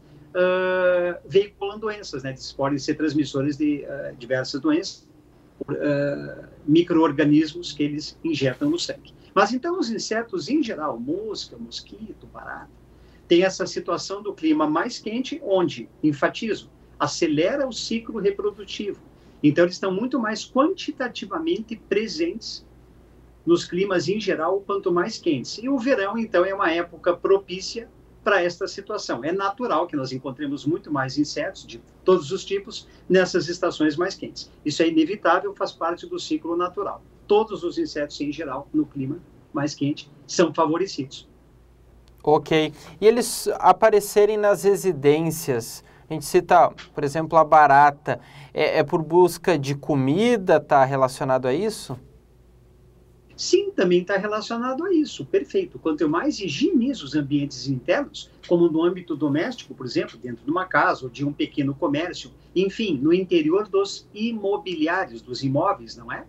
veiculam doenças, né? Eles podem ser transmissores de diversas doenças, micro-organismos que eles injetam no sangue. Mas, então, os insetos, em geral, mosca, mosquito, barata, tem essa situação do clima mais quente, onde, enfatizo, acelera o ciclo reprodutivo. Então, eles estão muito mais quantitativamente presentes nos climas, em geral, quanto mais quentes. E o verão, então, é uma época propícia para esta situação. É natural que nós encontremos muito mais insetos de todos os tipos nessas estações mais quentes. Isso é inevitável, faz parte do ciclo natural. Todos os insetos, em geral, no clima mais quente, são favorecidos. Ok. E eles aparecerem nas residências, a gente cita, por exemplo, a barata, é por busca de comida, está relacionado a isso? Sim, também está relacionado a isso, perfeito. Quanto eu mais higienizo os ambientes internos, como no âmbito doméstico, por exemplo, dentro de uma casa ou de um pequeno comércio, enfim, no interior dos imobiliários, dos imóveis, não é?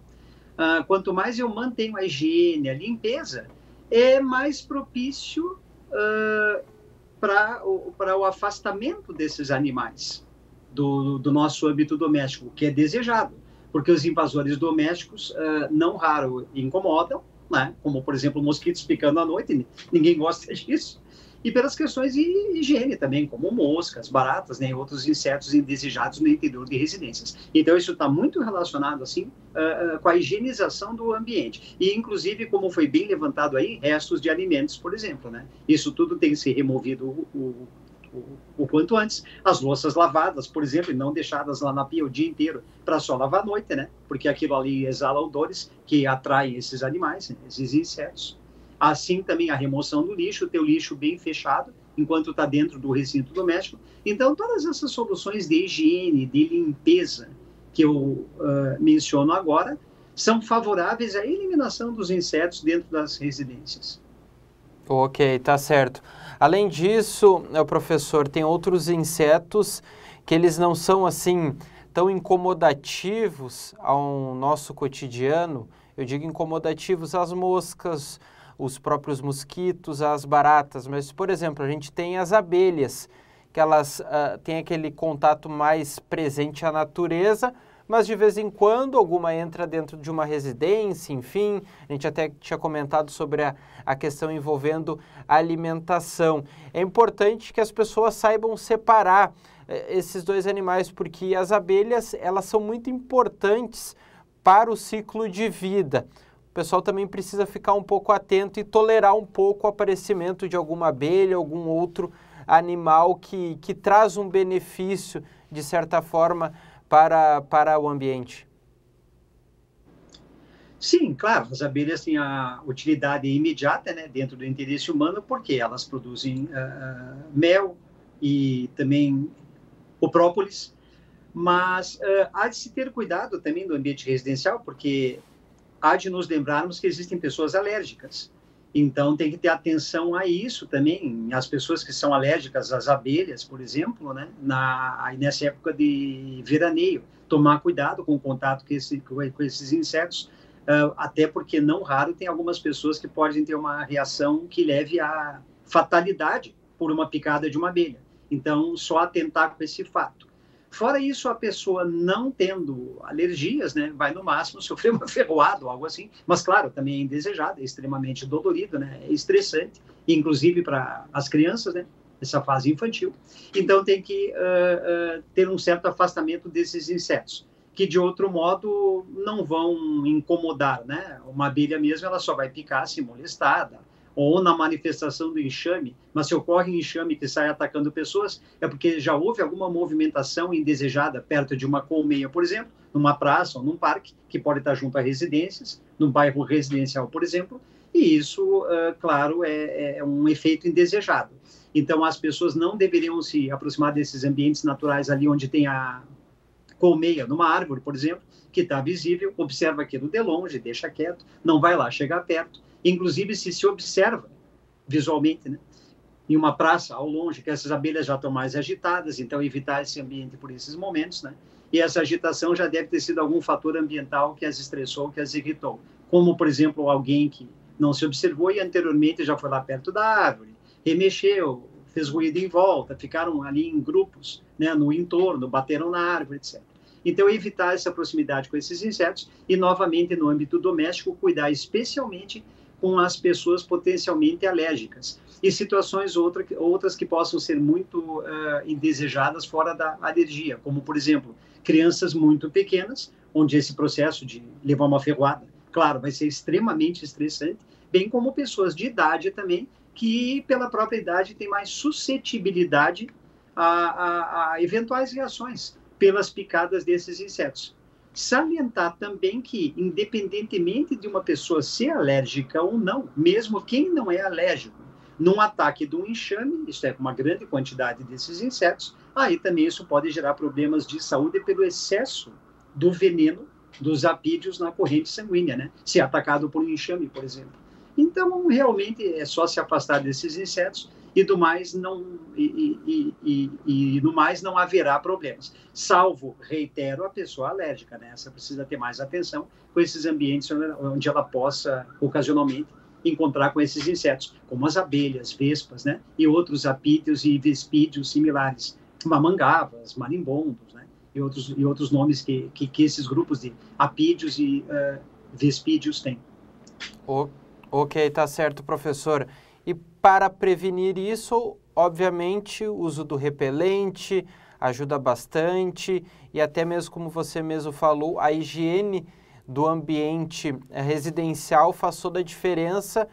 Quanto mais eu mantenho a higiene, a limpeza, é mais propício para o afastamento desses animais do nosso âmbito doméstico, que é desejado, porque os invasores domésticos não raro incomodam, né? Como, por exemplo, mosquitos picando à noite, ninguém gosta disso, e pelas questões de higiene também, como moscas, baratas, né? E outros insetos indesejados no interior de residências. Então, isso está muito relacionado, assim, com a higienização do ambiente. E, inclusive, como foi bem levantado aí, restos de alimentos, por exemplo, né? Isso tudo tem que ser removido o quanto antes. As louças lavadas, por exemplo, e não deixadas lá na pia o dia inteiro para só lavar à noite, né? Porque aquilo ali exala odores que atraem esses animais, né? Esses insetos. Assim também a remoção do lixo, ter o lixo bem fechado, enquanto está dentro do recinto doméstico. Então, todas essas soluções de higiene, de limpeza que eu menciono agora, são favoráveis à eliminação dos insetos dentro das residências. Ok, tá certo. Além disso, professor, tem outros insetos que eles não são assim tão incomodativos ao nosso cotidiano. Eu digo incomodativos às moscas, os próprios mosquitos, as baratas. Mas, por exemplo, a gente tem as abelhas, que elas têm aquele contato mais presente à natureza, mas de vez em quando alguma entra dentro de uma residência, enfim. A gente até tinha comentado sobre a questão envolvendo a alimentação. É importante que as pessoas saibam separar esses dois animais, porque as abelhas, elas são muito importantes para o ciclo de vida. O pessoal também precisa ficar um pouco atento e tolerar um pouco o aparecimento de alguma abelha, algum outro animal que traz um benefício, de certa forma, para o ambiente. Sim, claro, as abelhas têm a utilidade imediata, né, dentro do interesse humano, porque elas produzem mel e também o própolis, mas há de se ter cuidado também do ambiente residencial, porque há de nos lembrarmos que existem pessoas alérgicas. Então, tem que ter atenção a isso também. As pessoas que são alérgicas às abelhas, por exemplo, né, nessa época de veraneio, tomar cuidado com o contato com esses insetos, até porque, não raro, tem algumas pessoas que podem ter uma reação que leve à fatalidade por uma picada de uma abelha. Então, só atentar com esse fato. Fora isso, a pessoa não tendo alergias, né, vai no máximo sofrer uma ferroada ou algo assim, mas claro, também é indesejado, é extremamente dolorido, né, é estressante, inclusive para as crianças, né, essa fase infantil. Então tem que ter um certo afastamento desses insetos, que de outro modo não vão incomodar, né, uma abelha mesmo, ela só vai picar se molestada, ou na manifestação do enxame, mas se ocorre enxame que sai atacando pessoas, é porque já houve alguma movimentação indesejada perto de uma colmeia, por exemplo, numa praça ou num parque, que pode estar junto a residências, num bairro residencial, por exemplo, e isso, claro, é um efeito indesejado. Então, as pessoas não deveriam se aproximar desses ambientes naturais ali onde tem a colmeia, numa árvore, por exemplo, que está visível, observa aquilo de longe, deixa quieto, não vai lá chegar perto. Inclusive, se observa visualmente, né, em uma praça ao longe, que essas abelhas já estão mais agitadas, então evitar esse ambiente por esses momentos, né? E essa agitação já deve ter sido algum fator ambiental que as estressou, que as irritou. Como, por exemplo, alguém que não se observou e anteriormente já foi lá perto da árvore, remexeu, fez ruído em volta, ficaram ali em grupos, né, no entorno, bateram na árvore, etc. Então, evitar essa proximidade com esses insetos e, novamente, no âmbito doméstico, cuidar especialmente com as pessoas potencialmente alérgicas e situações outras que possam ser muito indesejadas fora da alergia, como, por exemplo, crianças muito pequenas, onde esse processo de levar uma ferroada, claro, vai ser extremamente estressante, bem como pessoas de idade também, que pela própria idade têm mais suscetibilidade a eventuais reações pelas picadas desses insetos. Salientar também que, independentemente de uma pessoa ser alérgica ou não, mesmo quem não é alérgico, num ataque de um enxame, isso é com uma grande quantidade desses insetos, aí também isso pode gerar problemas de saúde pelo excesso do veneno dos apídeos na corrente sanguínea, né? Se atacado por um enxame, por exemplo. Então, realmente, é só se afastar desses insetos e do mais não, no mais não haverá problemas. Salvo, reitero, a pessoa alérgica, né? Essa precisa ter mais atenção com esses ambientes onde ela possa, ocasionalmente, encontrar com esses insetos, como as abelhas, vespas, né? E outros apídeos e vespídeos similares, mamangavas, marimbondos, né? E outros nomes que esses grupos de apídeos e vespídeos têm. Ok, tá certo, professor. E para prevenir isso, obviamente, o uso do repelente ajuda bastante e até mesmo, como você mesmo falou, a higiene do ambiente residencial faz toda a diferença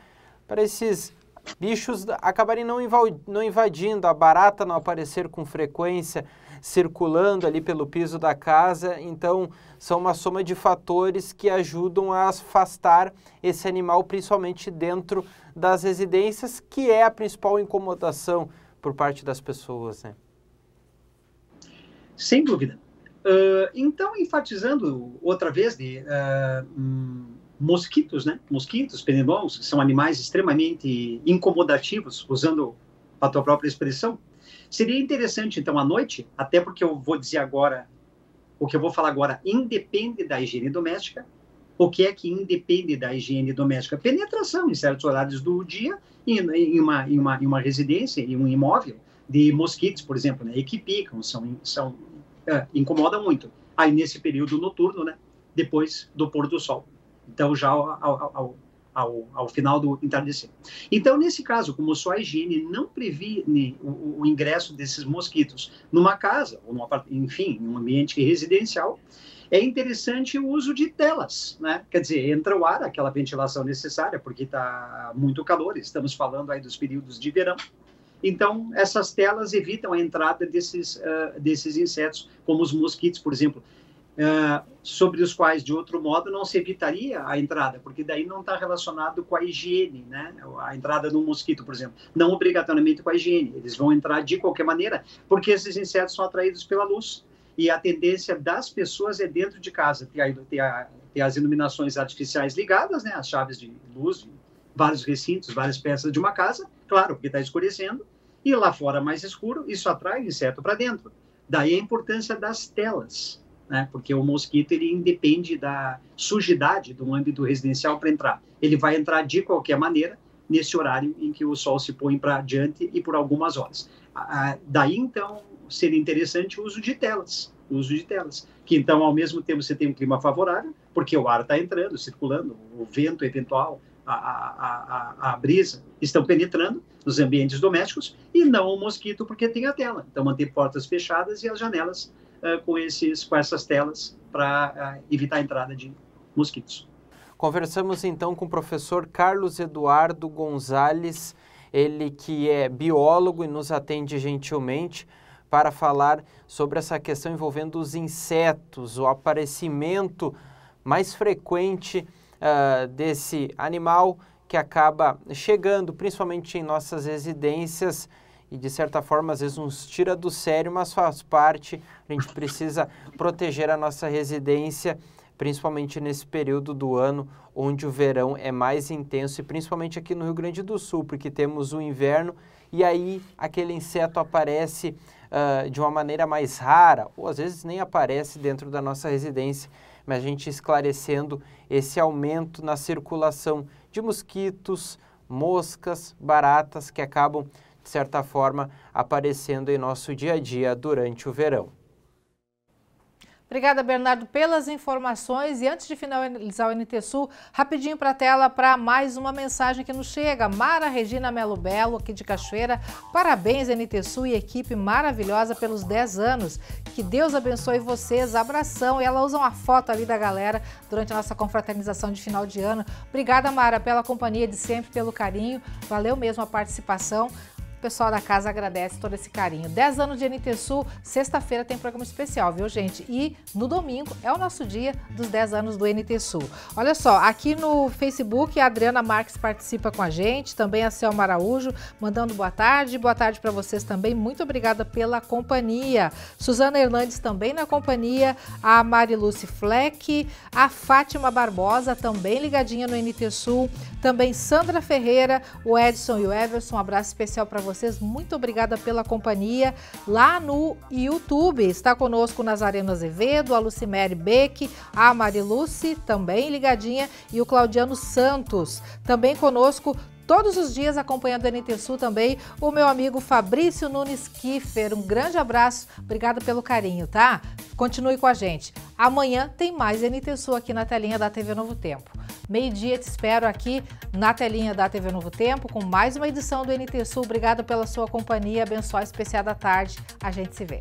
para esses bichos acabarem não invadindo, a barata não aparecer com frequência, circulando ali pelo piso da casa. Então, são uma soma de fatores que ajudam a afastar esse animal, principalmente dentro das residências, que é a principal incomodação por parte das pessoas, né? Sem dúvida. Então, enfatizando outra vez de mosquitos, né? Mosquitos, pernilongos, que são animais extremamente incomodativos, usando a tua própria expressão. Seria interessante, então, à noite, até porque eu vou dizer agora, o que eu vou falar agora independe da higiene doméstica. O que é que independe da higiene doméstica? Penetração em certos horários do dia em uma residência, em um imóvel, de mosquitos, por exemplo, né, que picam, incomodam muito. Aí, nesse período noturno, né, depois do pôr do sol. Então, já ao final do entardecer. Então, nesse caso, como só a higiene não previne o ingresso desses mosquitos numa casa, ou enfim, em um ambiente residencial, é interessante o uso de telas, né? Quer dizer, entra o ar, aquela ventilação necessária, porque está muito calor, estamos falando aí dos períodos de verão. Então, essas telas evitam a entrada desses insetos, como os mosquitos, por exemplo, sobre os quais, de outro modo, não se evitaria a entrada, porque daí não está relacionado com a higiene, né? A entrada do mosquito, por exemplo, não obrigatoriamente com a higiene, eles vão entrar de qualquer maneira, porque esses insetos são atraídos pela luz, e a tendência das pessoas é dentro de casa, ter as iluminações artificiais ligadas, né? As chaves de luz, vários recintos, várias peças de uma casa, claro, porque está escurecendo, e lá fora mais escuro, isso atrai o inseto para dentro. Daí a importância das telas, né? Porque o mosquito ele independe da sujidade do âmbito residencial para entrar. Ele vai entrar de qualquer maneira nesse horário em que o sol se põe para diante e por algumas horas. Daí, então, seria interessante o uso de telas, que então, ao mesmo tempo, você tem um clima favorável, porque o ar está entrando, circulando, o vento eventual, a brisa estão penetrando nos ambientes domésticos, e não o mosquito, porque tem a tela. Então, manter portas fechadas e as janelas com essas telas para evitar a entrada de mosquitos. Conversamos então com o professor Carlos Eduardo Gonzalez, ele que é biólogo e nos atende gentilmente para falar sobre essa questão envolvendo os insetos, o aparecimento mais frequente desse animal que acaba chegando, principalmente em nossas residências, e de certa forma às vezes nos tira do sério, mas faz parte, a gente precisa proteger a nossa residência, principalmente nesse período do ano onde o verão é mais intenso, e principalmente aqui no Rio Grande do Sul, porque temos o inverno e aí aquele inseto aparece de uma maneira mais rara, ou às vezes nem aparece dentro da nossa residência, mas a gente esclarecendo esse aumento na circulação de mosquitos, moscas, baratas que acabam, de certa forma, aparecendo em nosso dia a dia durante o verão. Obrigada, Bernardo, pelas informações. E antes de finalizar o NT Sul, rapidinho para a tela para mais uma mensagem que nos chega. Mara Regina Melo Belo, aqui de Cachoeira. Parabéns, NT Sul e equipe maravilhosa pelos 10 anos. Que Deus abençoe vocês. Abração. E ela usa uma foto ali da galera durante a nossa confraternização de final de ano. Obrigada, Mara, pela companhia de sempre, pelo carinho. Valeu mesmo a participação. O pessoal da casa agradece todo esse carinho. 10 anos de NT Sul, sexta-feira tem programa especial, viu, gente? E no domingo é o nosso dia dos 10 anos do NT Sul. Olha só, aqui no Facebook a Adriana Marques participa com a gente, também a Selma Araújo, mandando boa tarde para vocês também. Muito obrigada pela companhia. Suzana Hernandes também na companhia, a Mariluce Fleck, a Fátima Barbosa também ligadinha no NT Sul, também Sandra Ferreira, o Edson e o Everson, um abraço especial para vocês. Muito obrigada pela companhia. Lá no YouTube está conosco Nazareno Azevedo, a Lucimere Beck, a Mariluce também ligadinha e o Claudiano Santos também conosco. Todos os dias acompanhando a NT Sul também, o meu amigo Fabrício Nunes Kiffer. Um grande abraço, obrigada pelo carinho, tá? Continue com a gente. Amanhã tem mais NT Sul aqui na telinha da TV Novo Tempo. Meio-dia te espero aqui na telinha da TV Novo Tempo com mais uma edição do NT Sul. Obrigada pela sua companhia, abençoe especial da tarde. A gente se vê.